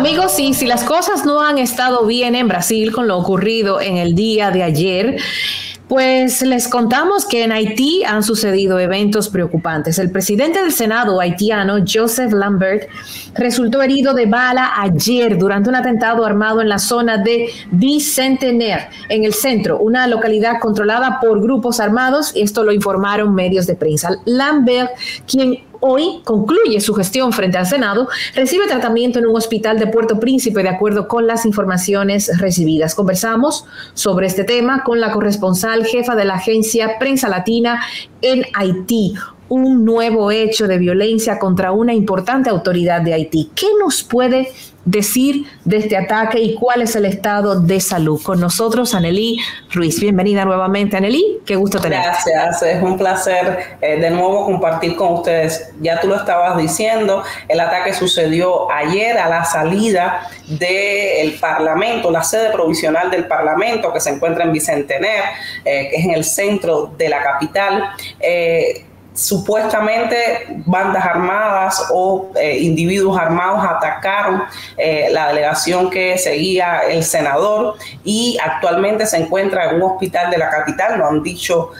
Amigos, sí, si las cosas no han estado bien en Brasil con lo ocurrido en el día de ayer, pues les contamos que en Haití han sucedido eventos preocupantes. El presidente del Senado haitiano, Joseph Lambert, resultó herido de bala ayer durante un atentado armado en la zona de Bicentenaire, en el centro, una localidad controlada por grupos armados, y esto lo informaron medios de prensa. Lambert, quien hoy concluye su gestión frente al Senado, recibe tratamiento en un hospital de Puerto Príncipe de acuerdo con las informaciones recibidas. Conversamos sobre este tema con la corresponsal jefa de la agencia Prensa Latina en Haití. Un nuevo hecho de violencia contra una importante autoridad de Haití. ¿Qué nos puede decir de este ataque y cuál es el estado de salud? Con nosotros, Anneli Ruiz. Bienvenida nuevamente, Anneli. Qué gusto tenerte. Gracias, es un placer de nuevo compartir con ustedes. Ya tú lo estabas diciendo, el ataque sucedió ayer a la salida del Parlamento, la sede provisional del Parlamento, que se encuentra en Bicentenaire, que es en el centro de la capital. Supuestamente bandas armadas o individuos armados atacaron la delegación que seguía el senador y actualmente se encuentra en un hospital de la capital, no han dicho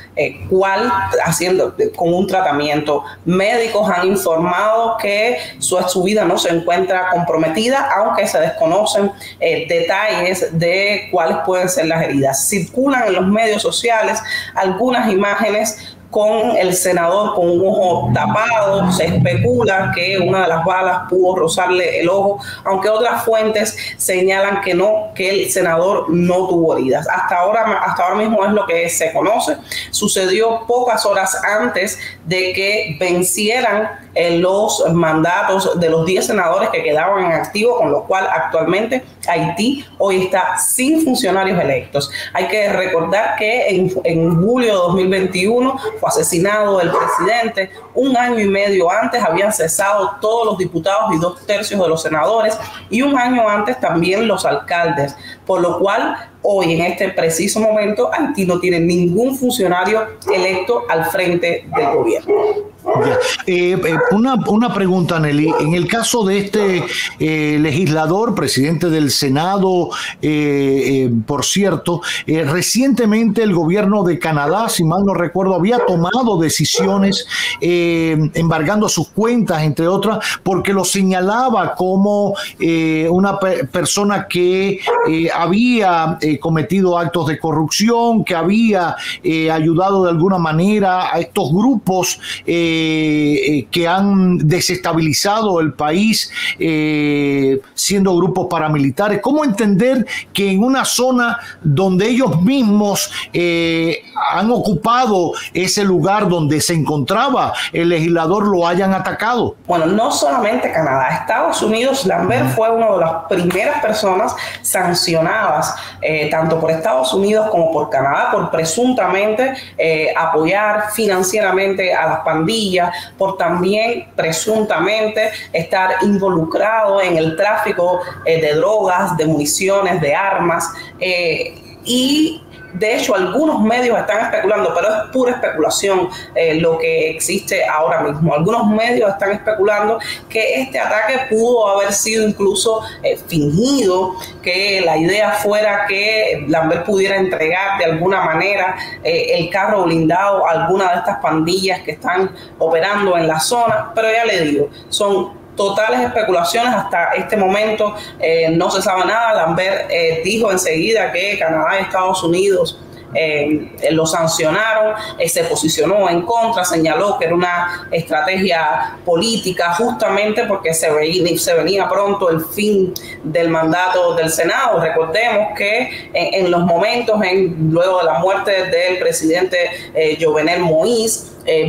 cuál, haciendo con un tratamiento. Médicos han informado que su vida no se encuentra comprometida, aunque se desconocen detalles de cuáles pueden ser las heridas. Circulan en los medios sociales algunas imágenes con el senador con un ojo tapado. Se especula que una de las balas pudo rozarle el ojo, aunque otras fuentes señalan que no, que el senador no tuvo heridas. Hasta ahora mismo es lo que se conoce. Sucedió pocas horas antes de que vencieran los mandatos de los 10 senadores que quedaban en activo, con lo cual actualmente Haití hoy está sin funcionarios electos. Hay que recordar que en julio de 2021 fue asesinado el presidente. Un año y medio antes habían cesado todos los diputados y 2/3 de los senadores, y un año antes también los alcaldes, por lo cual hoy, en este preciso momento, Haití no tiene ningún funcionario electo al frente del gobierno. Una pregunta, Anneli. En el caso de este legislador, presidente del Senado, por cierto, recientemente el gobierno de Canadá, si mal no recuerdo, había tomado decisiones embargando sus cuentas, entre otras, porque lo señalaba como una persona que había cometido actos de corrupción, que había ayudado de alguna manera a estos grupos que han desestabilizado el país, siendo grupos paramilitares. ¿Cómo entender que en una zona donde ellos mismos han ocupado ese lugar donde se encontraba el legislador lo hayan atacado? Bueno, no solamente Canadá, Estados Unidos. Lambert fue una de las primeras personas sancionadas, tanto por Estados Unidos como por Canadá, por presuntamente apoyar financieramente a las pandillas, por también presuntamente estar involucrado en el tráfico de drogas, de municiones, de armas, y de hecho algunos medios están especulando, pero es pura especulación lo que existe ahora mismo. Algunos medios están especulando que este ataque pudo haber sido incluso fingido, que la idea fuera que Lambert pudiera entregar de alguna manera el carro blindado a alguna de estas pandillas que están operando en la zona, pero ya le digo, son totales especulaciones. Hasta este momento no se sabe nada. Lambert dijo enseguida que Canadá y Estados Unidos lo sancionaron, se posicionó en contra, señaló que era una estrategia política justamente porque se venía pronto el fin del mandato del Senado. Recordemos que en los momentos, luego de la muerte del presidente Jovenel Moïse,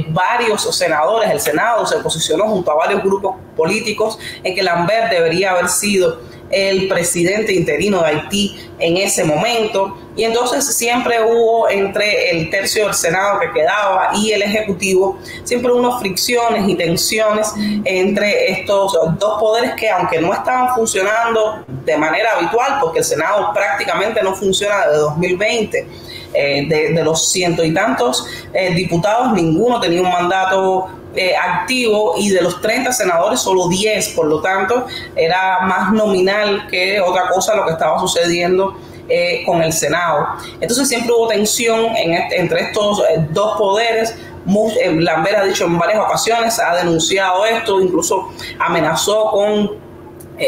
varios senadores, el Senado se posicionó junto a varios grupos políticos en que Lambert debería haber sido el presidente interino de Haití en ese momento, y entonces siempre hubo entre el tercio del Senado que quedaba y el Ejecutivo siempre unas fricciones y tensiones entre estos dos poderes que, aunque no estaban funcionando de manera habitual, porque el Senado prácticamente no funciona desde 2020, de los ciento y tantos diputados, ninguno tenía un mandato activo, y de los 30 senadores solo 10, por lo tanto era más nominal que otra cosa lo que estaba sucediendo con el Senado. Entonces siempre hubo tensión entre estos dos poderes. Lambert ha dicho en varias ocasiones, ha denunciado esto, incluso amenazó con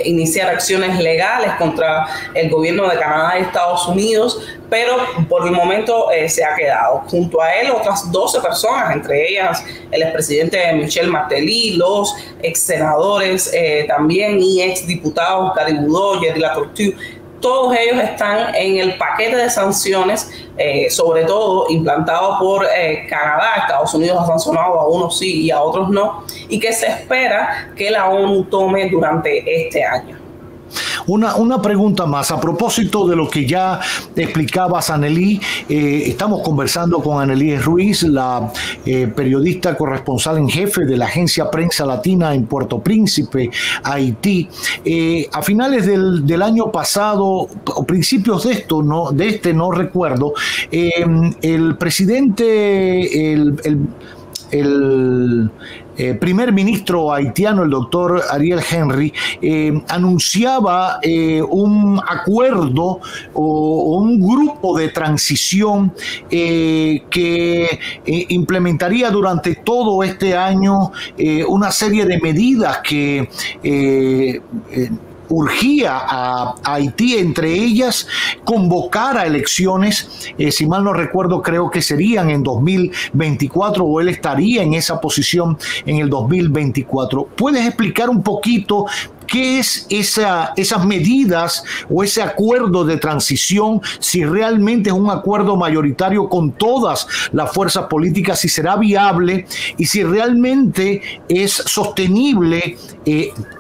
iniciar acciones legales contra el gobierno de Canadá y Estados Unidos, pero por el momento se ha quedado. Junto a él otras 12 personas, entre ellas el expresidente Michel Martelly, los ex senadores también y ex diputados Gary Boudreaux, Jerry Latortue. Todos ellos están en el paquete de sanciones, sobre todo implantado por Canadá. Estados Unidos ha sancionado a unos sí y a otros no, y que se espera que la ONU tome durante este año. Una pregunta más, a propósito de lo que ya explicabas, Anneli. Estamos conversando con Anneli Ruiz, la periodista corresponsal en jefe de la agencia Prensa Latina en Puerto Príncipe, Haití. A finales del año pasado, o principios de este no recuerdo, el presidente, el primer ministro haitiano, el doctor Ariel Henry, anunciaba un acuerdo o un grupo de transición que implementaría durante todo este año una serie de medidas que urgía a Haití, entre ellas convocar a elecciones, si mal no recuerdo, creo que serían en 2024, o él estaría en esa posición en el 2024. ¿Puedes explicar un poquito qué es esas medidas o ese acuerdo de transición, si realmente es un acuerdo mayoritario con todas las fuerzas políticas, si será viable y si realmente es sostenible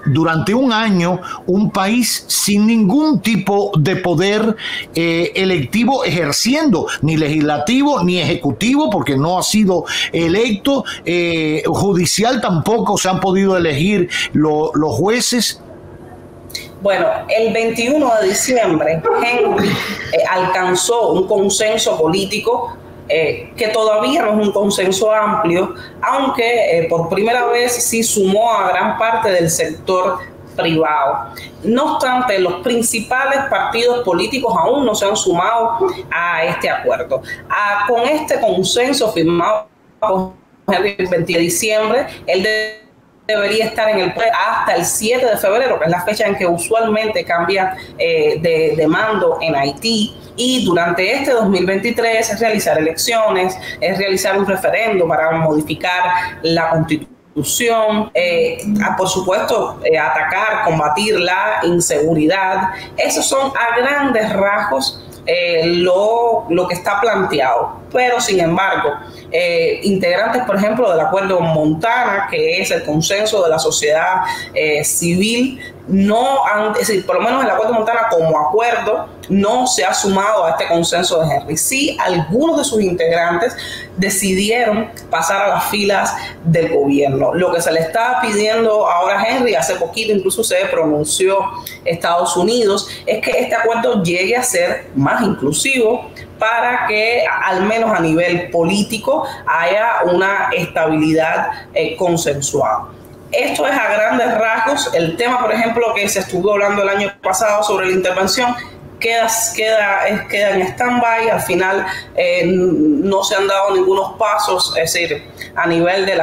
durante un año un país sin ningún tipo de poder electivo ejerciendo, ni legislativo ni ejecutivo, porque no ha sido electo, judicial tampoco se han podido elegir los jueces? Bueno, el 21 de diciembre Henry alcanzó un consenso político que todavía no es un consenso amplio, aunque por primera vez sí sumó a gran parte del sector privado. No obstante, los principales partidos políticos aún no se han sumado a este acuerdo. Con este consenso firmado con Henry el 20 de diciembre, él debería estar en el hasta el 7 de febrero, que es la fecha en que usualmente cambia de mando en Haití, y durante este 2023 es realizar elecciones, es realizar un referendo para modificar la Constitución, por supuesto atacar, combatir la inseguridad. Esos son a grandes rasgos lo que está planteado. Pero sin embargo, integrantes, por ejemplo, del acuerdo Montana, que es el consenso de la sociedad civil, no han, es decir, por lo menos el acuerdo Montana como acuerdo no se ha sumado a este consenso de Henry. Sí, algunos de sus integrantes decidieron pasar a las filas del gobierno. Lo que se le está pidiendo ahora a Henry, hace poquito incluso se pronunció Estados Unidos, es que este acuerdo llegue a ser más inclusivo para que al menos a nivel político haya una estabilidad consensuada. Esto es a grandes rasgos. El tema, por ejemplo, que se estuvo hablando el año pasado sobre la intervención, queda en stand-by. Al final no se han dado ningunos pasos, es decir, a nivel de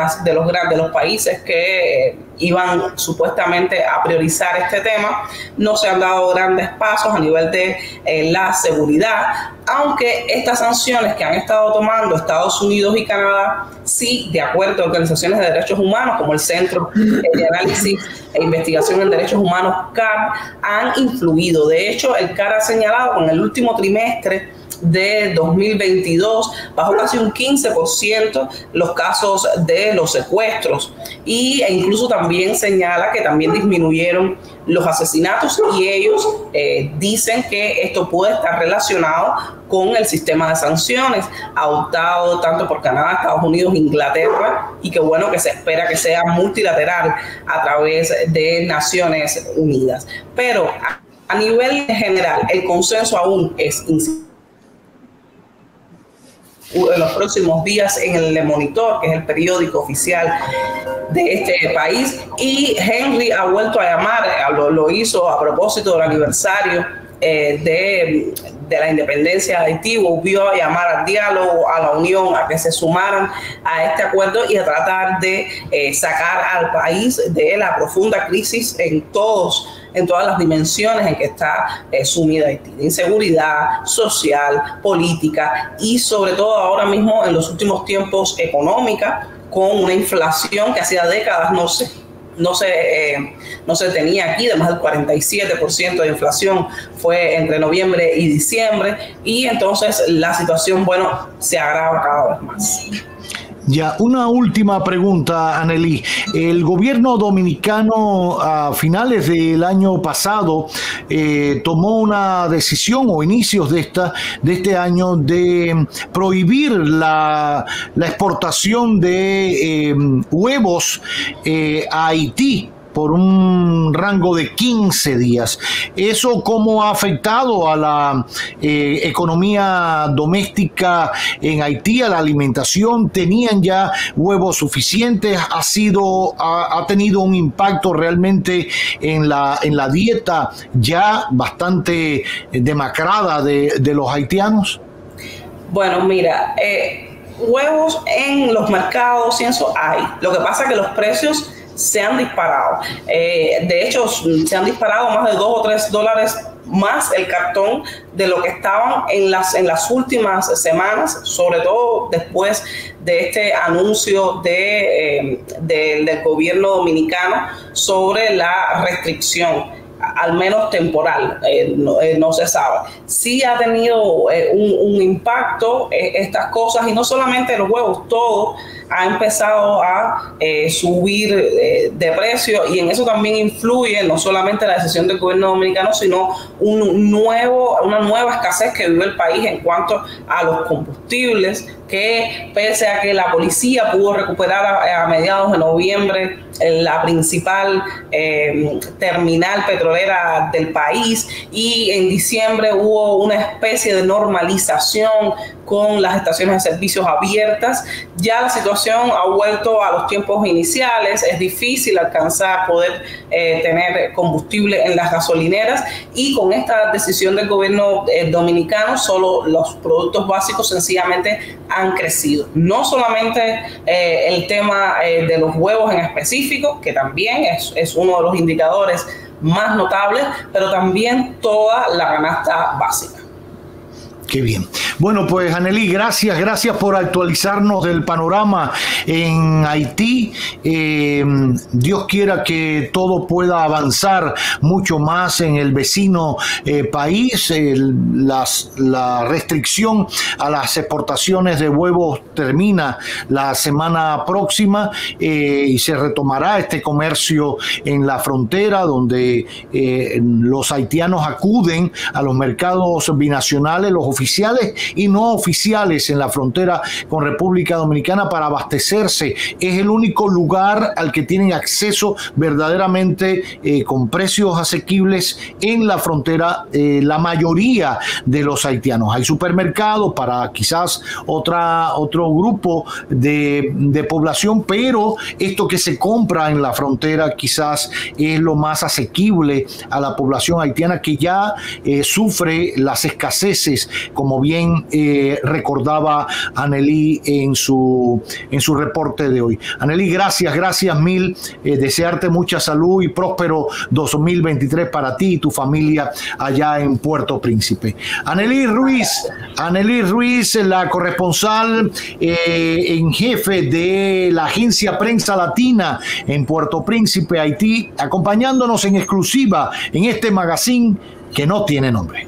los países que iban supuestamente a priorizar este tema, no se han dado grandes pasos a nivel de la seguridad, aunque estas sanciones que han estado tomando Estados Unidos y Canadá, sí, de acuerdo a organizaciones de derechos humanos como el Centro de Análisis e Investigación en Derechos Humanos, CAR, han influido. De hecho, el CAR ha señalado que en el último trimestre de 2022 bajó casi un 15% los casos de los secuestros, e incluso también señala que también disminuyeron los asesinatos, y ellos dicen que esto puede estar relacionado con el sistema de sanciones adoptado tanto por Canadá, Estados Unidos, Inglaterra, y que bueno, que se espera que sea multilateral a través de Naciones Unidas. Pero a nivel general, el consenso aún es insuficiente. en los próximos días en el Le Monitor, que es el periódico oficial de este país. Y Henry ha vuelto a llamar, lo hizo a propósito del aniversario de la independencia de Haití, volvió a llamar al diálogo, a la unión, a que se sumaran a este acuerdo y a tratar de sacar al país de la profunda crisis en todas las dimensiones en que está sumida Haití, de inseguridad social, política y sobre todo ahora mismo en los últimos tiempos económica, con una inflación que hacía décadas no se tenía aquí, de más del 47% de inflación fue entre noviembre y diciembre, y entonces la situación, se agrava cada vez más. Ya, una última pregunta, Annely. El gobierno dominicano a finales del año pasado tomó una decisión, o inicios de este año, de prohibir la exportación de huevos a Haití por un rango de 15 días. ¿Eso cómo ha afectado a la economía doméstica en Haití, a la alimentación? ¿Tenían ya huevos suficientes? ¿Ha tenido un impacto realmente en la dieta ya bastante demacrada de los haitianos? Bueno, mira, huevos en los mercados y eso hay. Lo que pasa es que los precios se han disparado. De hecho, se han disparado más de $2 o $3 más el cartón de lo que estaban en las últimas semanas, sobre todo después de este anuncio del gobierno dominicano sobre la restricción, al menos temporal, no se sabe. Sí ha tenido un impacto estas cosas, y no solamente los huevos, todo ha empezado a subir de precio, y en eso también influye no solamente la decisión del gobierno dominicano, sino una nueva escasez que vive el país en cuanto a los combustibles, que pese a que la policía pudo recuperar a mediados de noviembre la principal terminal petrolera del país, y en diciembre hubo una especie de normalización con las estaciones de servicios abiertas, ya la situación ha vuelto a los tiempos iniciales. Es difícil poder tener combustible en las gasolineras, y con esta decisión del gobierno dominicano solo los productos básicos sencillamente han crecido. No solamente el tema de los huevos en específico, que también es uno de los indicadores más notables, pero también toda la canasta básica. Qué bien. Bueno, pues Annely, gracias por actualizarnos del panorama en Haití. Dios quiera que todo pueda avanzar mucho más en el vecino país. La restricción a las exportaciones de huevos termina la semana próxima y se retomará este comercio en la frontera, donde los haitianos acuden a los mercados binacionales, los oficiales y no oficiales en la frontera con República Dominicana, para abastecerse. Es el único lugar al que tienen acceso verdaderamente con precios asequibles en la frontera la mayoría de los haitianos. Hay supermercados para quizás otro grupo de población, pero esto que se compra en la frontera quizás es lo más asequible a la población haitiana, que ya sufre las escaseces, como bien recordaba Annely en su reporte de hoy. Annely, gracias mil. Desearte mucha salud y próspero 2023 para ti y tu familia allá en Puerto Príncipe. Annely Ruiz, la corresponsal en jefe de la agencia Prensa Latina en Puerto Príncipe, Haití, acompañándonos en exclusiva en este magazine que no tiene nombre.